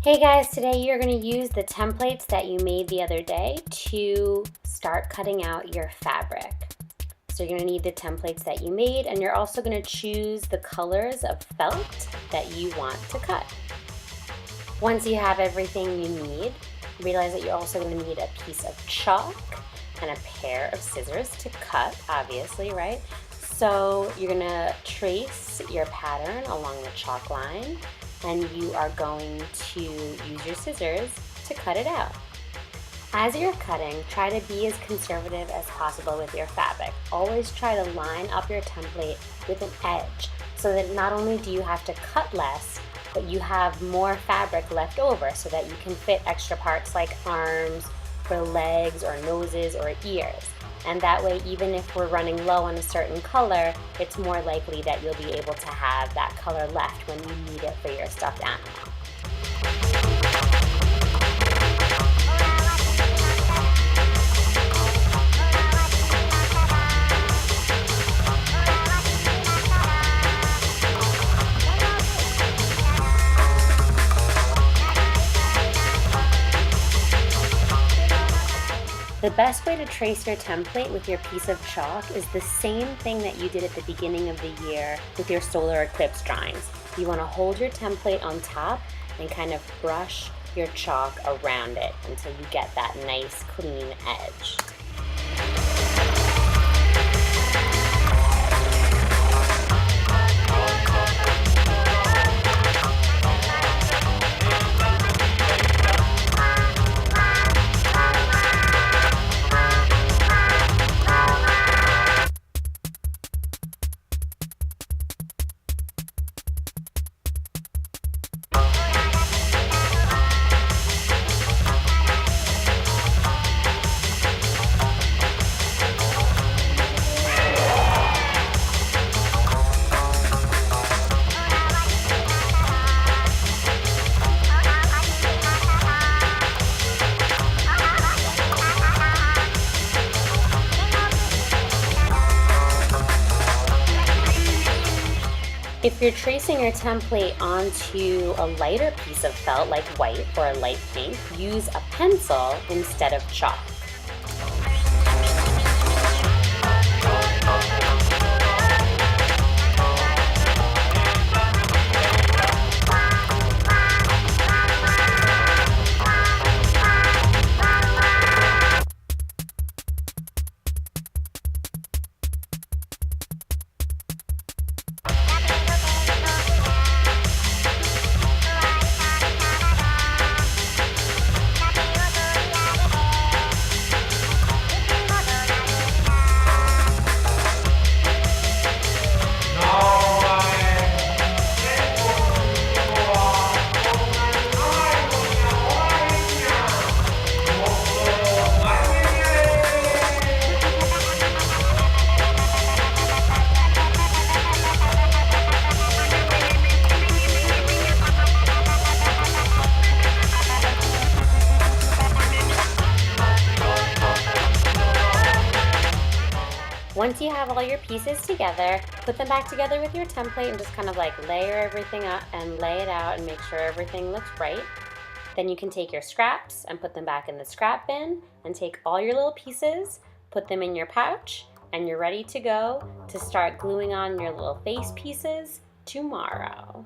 Hey guys, today you're going to use the templates that you made the other day to start cutting out your fabric. So you're going to need the templates that you made, and you're also going to choose the colors of felt that you want to cut. Once you have everything you need, realize that you're also going to need a piece of chalk and a pair of scissors to cut, obviously, right? So you're going to trace your pattern along the chalk line, and you are going to use your scissors to cut it out. As you're cutting, try to be as conservative as possible with your fabric. Always try to line up your template with an edge so that not only do you have to cut less, but you have more fabric left over so that you can fit extra parts like arms or legs or noses or ears. And that way, even if we're running low on a certain color, it's more likely that you'll be able to have that color left when you need it for your stuffed animal. The best way to trace your template with your piece of chalk is the same thing that you did at the beginning of the year with your solar eclipse drawings. You want to hold your template on top and kind of brush your chalk around it until you get that nice clean edge. If you're tracing your template onto a lighter piece of felt like white or a light pink, use a pencil instead of chalk. Once you have all your pieces together, put them back together with your template and just kind of like layer everything up and lay it out and make sure everything looks right. Then you can take your scraps and put them back in the scrap bin and take all your little pieces, put them in your pouch, and you're ready to go to start gluing on your little face pieces tomorrow.